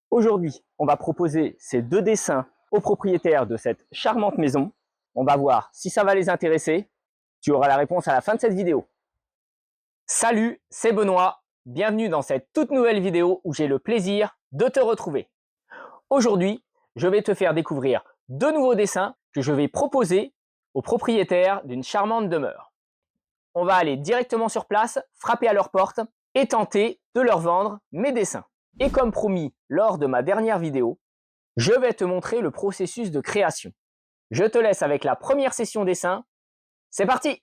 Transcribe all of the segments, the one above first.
Aujourd'hui, on va proposer ces deux dessins aux propriétaires de cette charmante maison. On va voir si ça va les intéresser. Tu auras la réponse à la fin de cette vidéo. Salut, c'est Benoît. Bienvenue dans cette toute nouvelle vidéo où j'ai le plaisir de te retrouver. Aujourd'hui, je vais te faire découvrir deux nouveaux dessins que je vais proposer aux propriétaires d'une charmante demeure. On va aller directement sur place, frapper à leur porte et tenter de leur vendre mes dessins. Et comme promis lors de ma dernière vidéo, je vais te montrer le processus de création. Je te laisse avec la première session dessin. C'est parti!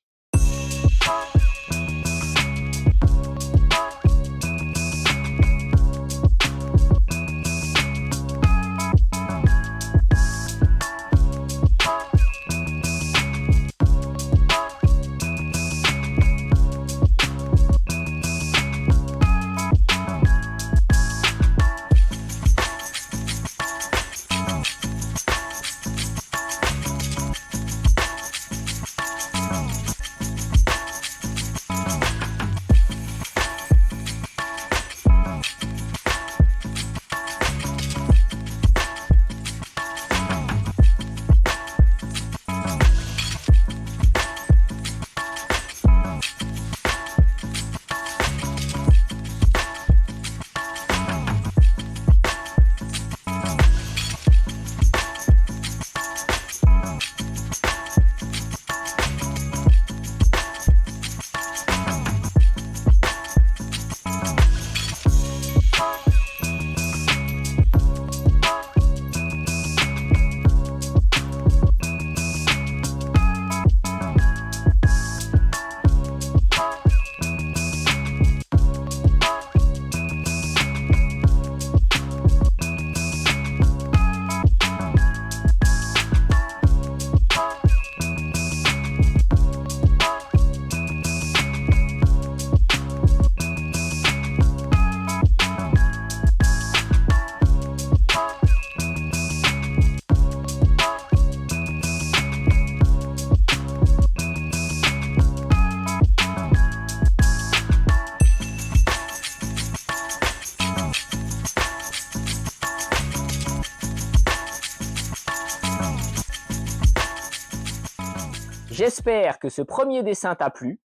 J'espère que ce premier dessin t'a plu.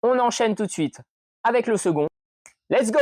On enchaîne tout de suite avec le second. Let's go!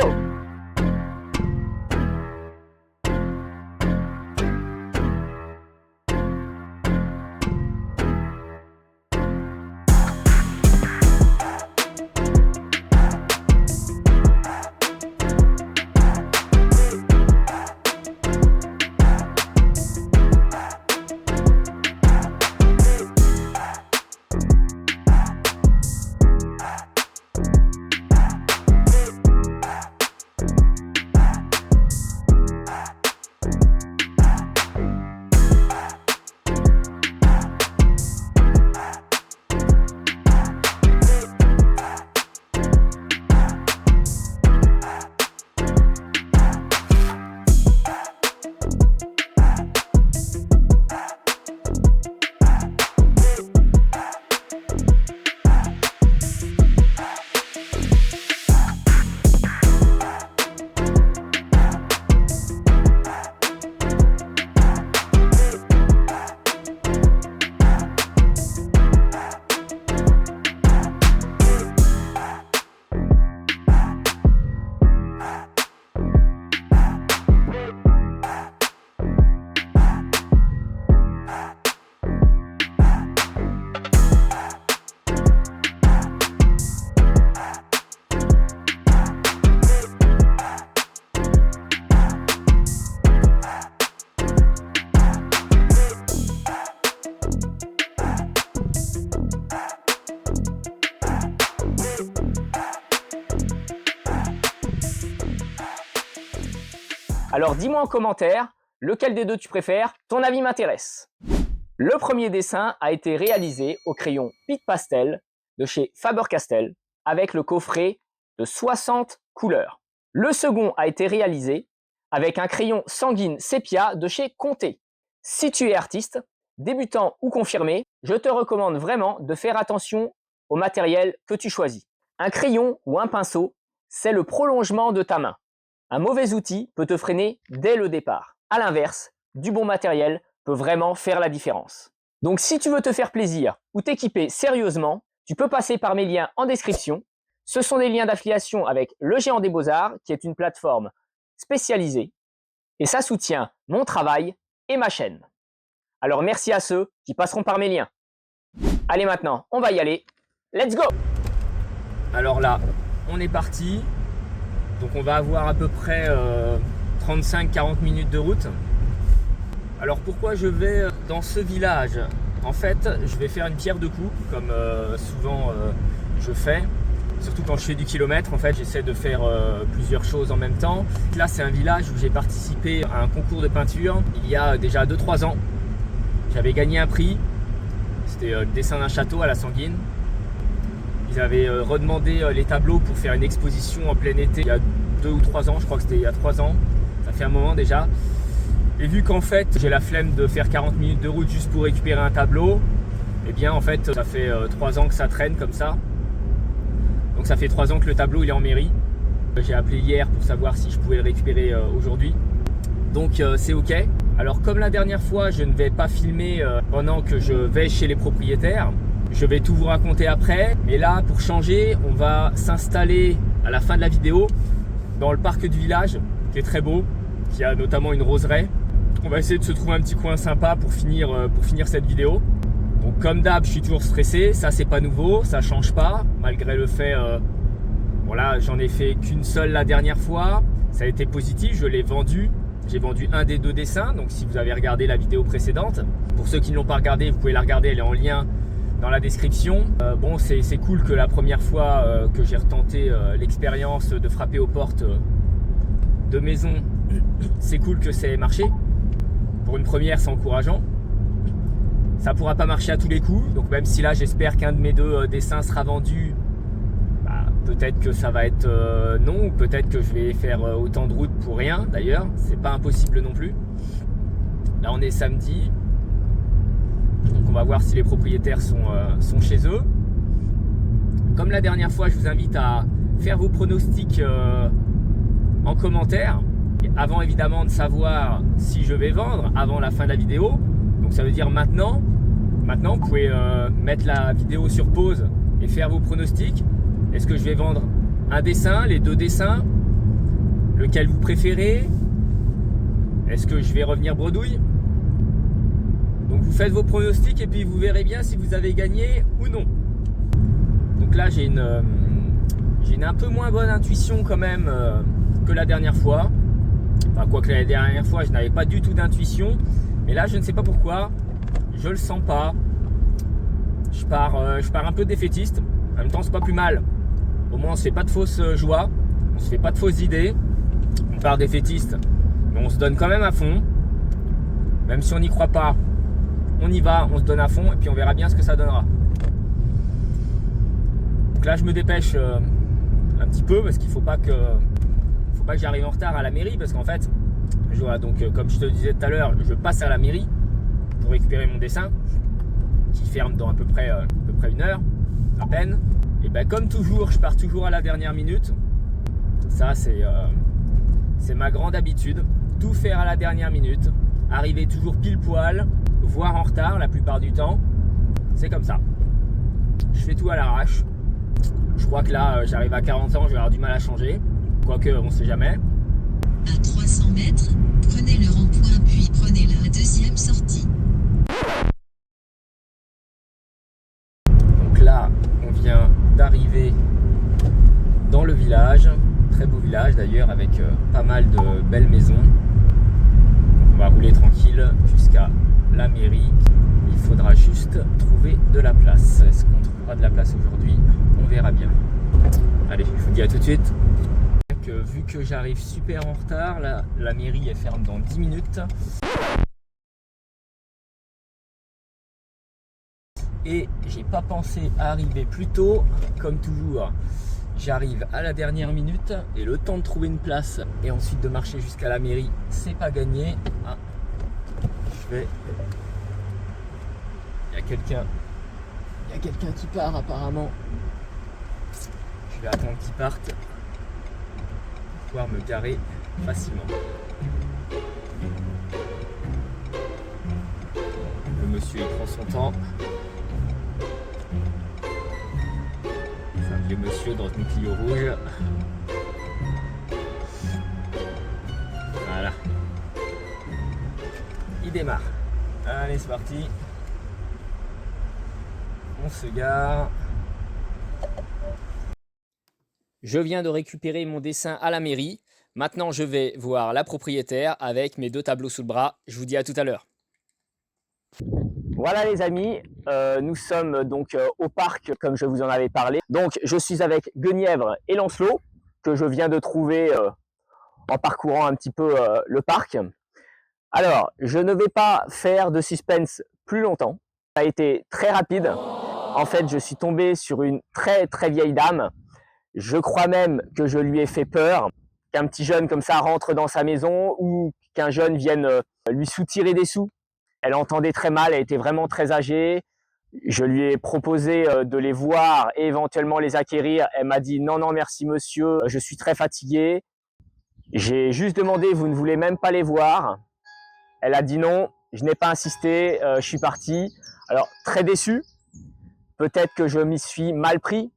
Alors dis-moi en commentaire, lequel des deux tu préfères, ton avis m'intéresse. Le premier dessin a été réalisé au crayon Pitt Pastel de chez Faber-Castell avec le coffret de 60 couleurs. Le second a été réalisé avec un crayon sanguine sépia de chez Conté. Si tu es artiste, débutant ou confirmé, je te recommande vraiment de faire attention au matériel que tu choisis. Un crayon ou un pinceau, c'est le prolongement de ta main. Un mauvais outil peut te freiner dès le départ. À l'inverse, du bon matériel peut vraiment faire la différence. Donc si tu veux te faire plaisir ou t'équiper sérieusement, tu peux passer par mes liens en description. Ce sont des liens d'affiliation avec Le Géant des Beaux-Arts, qui est une plateforme spécialisée, et ça soutient mon travail et ma chaîne. Alors merci à ceux qui passeront par mes liens. Allez maintenant, on va y aller. Let's go! Alors là, on est parti. Donc on va avoir à peu près 35-40 minutes de route. Alors pourquoi je vais dans ce village? En fait, je vais faire une pierre deux coups, comme souvent je fais. Surtout quand je fais du kilomètre, en fait, j'essaie de faire plusieurs choses en même temps. Là, c'est un village où j'ai participé à un concours de peinture il y a déjà 2-3 ans. J'avais gagné un prix. C'était le dessin d'un château à la Sanguine. Ils avaient redemandé les tableaux pour faire une exposition en plein été il y a 2 ou 3 ans. Je crois que c'était il y a 3 ans. Ça fait un moment déjà. Et vu qu'en fait, j'ai la flemme de faire 40 minutes de route juste pour récupérer un tableau, eh bien en fait, ça fait 3 ans que ça traîne comme ça. Donc ça fait 3 ans que le tableau il est en mairie. J'ai appelé hier pour savoir si je pouvais le récupérer aujourd'hui. Donc c'est ok. Alors comme la dernière fois, je ne vais pas filmer pendant que je vais chez les propriétaires. Je vais tout vous raconter après. Mais là, pour changer, on va s'installer à la fin de la vidéo dans le parc du village, qui est très beau, qui a notamment une roseraie. On va essayer de se trouver un petit coin sympa pour finir cette vidéo. Donc comme d'hab, je suis toujours stressé, ça c'est pas nouveau, ça change pas, malgré le fait, voilà, j'en ai fait qu'une seule la dernière fois, ça a été positif, je l'ai vendu, j'ai vendu un des 2 dessins, donc si vous avez regardé la vidéo précédente, pour ceux qui ne l'ont pas regardé, vous pouvez la regarder, elle est en lien dans la description. Bon, c'est cool que la première fois que j'ai retenté l'expérience de frapper aux portes de maison, c'est cool que ça ait marché. Pour une première, c'est encourageant. Ça pourra pas marcher à tous les coups, donc même si là j'espère qu'un de mes 2 dessins sera vendu, bah, peut-être que ça va être non, ou peut-être que je vais faire autant de route pour rien d'ailleurs, c'est pas impossible non plus. Là on est samedi, donc on va voir si les propriétaires sont chez eux. Comme la dernière fois, je vous invite à faire vos pronostics en commentaire, avant évidemment de savoir si je vais vendre avant la fin de la vidéo. Donc ça veut dire maintenant vous pouvez mettre la vidéo sur pause et faire vos pronostics. Est-ce que je vais vendre un dessin, les 2 dessins, lequel vous préférez? Est-ce que je vais revenir bredouille? Donc vous faites vos pronostics et puis vous verrez bien si vous avez gagné ou non. Donc là j'ai une un peu moins bonne intuition quand même que la dernière fois. Enfin, quoique la dernière fois, je n'avais pas du tout d'intuition. Mais là, je ne sais pas pourquoi. Je le sens pas. Je pars un peu défaitiste. En même temps, c'est pas plus mal. Au moins, on se fait pas de fausses joies. On se fait pas de fausses idées. On part défaitiste. Mais on se donne quand même à fond. Même si on n'y croit pas, on y va, on se donne à fond. Et puis, on verra bien ce que ça donnera. Donc là, je me dépêche un petit peu parce qu'il faut pas que j'arrive en retard à la mairie, parce qu'en fait donc comme je te le disais tout à l'heure, je passe à la mairie pour récupérer mon dessin qui ferme dans à peu près 1 heure à peine. Et ben comme toujours, je pars toujours à la dernière minute. Ça c'est ma grande habitude, tout faire à la dernière minute, arriver toujours pile poil, voire en retard la plupart du temps. C'est comme ça, je fais tout à l'arrache. Je crois que là j'arrive à 40 ans, je vais avoir du mal à changer. Quoique, on ne sait jamais. À 300 mètres, prenez le rond-point puis prenez la 2e sortie. Donc là, on vient d'arriver dans le village. Très beau village d'ailleurs, avec pas mal de belles maisons. Donc on va rouler tranquille jusqu'à la mairie. Il faudra juste trouver de la place. Est-ce qu'on trouvera de la place aujourd'hui? On verra bien. Allez, je vous dis à tout de suite. Vu que j'arrive super en retard, la mairie est ferme dans 10 minutes. Et j'ai pas pensé à arriver plus tôt. Comme toujours, j'arrive à la dernière minute et le temps de trouver une place et ensuite de marcher jusqu'à la mairie, c'est pas gagné. Ah, il y a quelqu'un qui part apparemment. Je vais attendre qu'il parte. Me garer facilement. Le monsieur il prend son temps. C'est un vieux monsieur dans une Clio rouge. Voilà. Il démarre. Allez, c'est parti. On se gare. Je viens de récupérer mon dessin à la mairie. Maintenant, je vais voir la propriétaire avec mes 2 tableaux sous le bras. Je vous dis à tout à l'heure. Voilà les amis, nous sommes donc au parc comme je vous en avais parlé. Donc je suis avec Guenièvre et Lancelot que je viens de trouver en parcourant un petit peu le parc. Alors, je ne vais pas faire de suspense plus longtemps. Ça a été très rapide. En fait, je suis tombé sur une très vieille dame. Je crois même que je lui ai fait peur, qu'un petit jeune comme ça rentre dans sa maison ou qu'un jeune vienne lui soutirer des sous. Elle entendait très mal, elle était vraiment très âgée. Je lui ai proposé de les voir et éventuellement les acquérir. Elle m'a dit non, non, merci monsieur, je suis très fatigué. J'ai juste demandé, vous ne voulez même pas les voir? Elle a dit non, je n'ai pas insisté, je suis parti. Alors, très déçu. Peut-être que je m'y suis mal pris.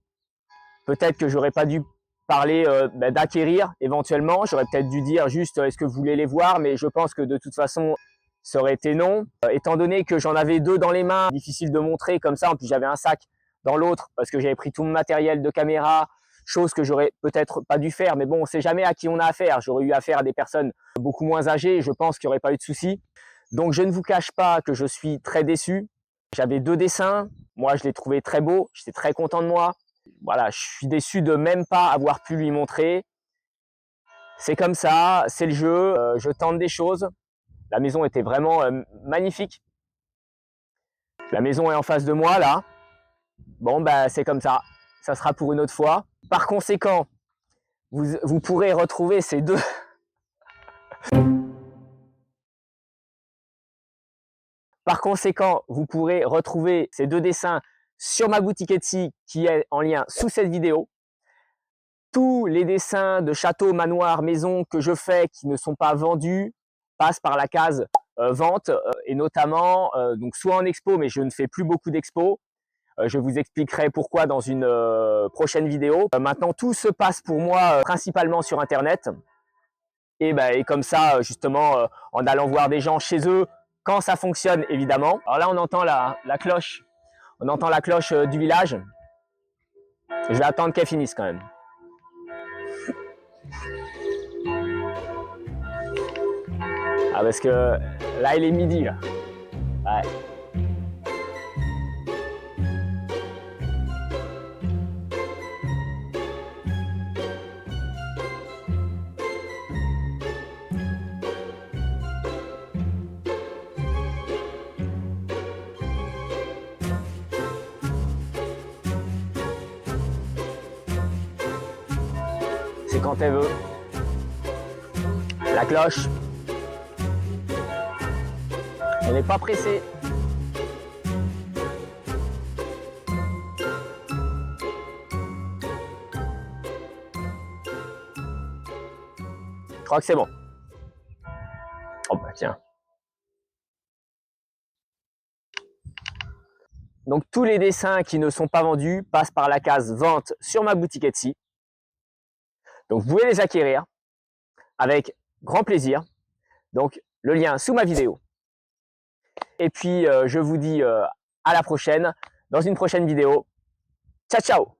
Peut-être que j'aurais pas dû parler d'acquérir éventuellement. J'aurais peut-être dû dire juste est-ce que vous voulez les voir? Mais je pense que de toute façon, ça aurait été non. Étant donné que j'en avais 2 dans les mains, difficile de montrer comme ça. En plus, j'avais un sac dans l'autre parce que j'avais pris tout mon matériel de caméra, chose que j'aurais peut-être pas dû faire. Mais bon, on ne sait jamais à qui on a affaire. J'aurais eu affaire à des personnes beaucoup moins âgées. Je pense qu'il n'y aurait pas eu de souci. Donc, je ne vous cache pas que je suis très déçu. J'avais 2 dessins. Moi, je les trouvais très beaux. J'étais très content de moi. Voilà, je suis déçu de même pas avoir pu lui montrer. C'est comme ça, c'est le jeu. Je tente des choses. La maison était vraiment magnifique. La maison est en face de moi là. Bon, bah, c'est comme ça. Ça sera pour une autre fois. Par conséquent, vous pourrez retrouver ces 2. Par conséquent, vous pourrez retrouver ces 2 dessins sur ma boutique Etsy qui est en lien sous cette vidéo. Tous les dessins de châteaux, manoirs, maisons que je fais qui ne sont pas vendus passent par la case vente et notamment donc soit en expo, mais je ne fais plus beaucoup d'expos. Je vous expliquerai pourquoi dans une prochaine vidéo. Maintenant, tout se passe pour moi principalement sur Internet. Et comme ça, justement, en allant voir des gens chez eux, quand ça fonctionne, évidemment. Alors là, on entend la cloche. On entend la cloche du village. Je vais attendre qu'elle finisse quand même. Ah, parce que là, il est midi, là. Ouais. C'est quand elle veut. La cloche. On n'est pas pressé. Je crois que c'est bon. Oh bah tiens. Donc tous les dessins qui ne sont pas vendus passent par la case vente sur ma boutique Etsy. Donc vous pouvez les acquérir avec grand plaisir. Donc le lien sous ma vidéo. Et puis je vous dis à la prochaine dans une prochaine vidéo. Ciao ciao.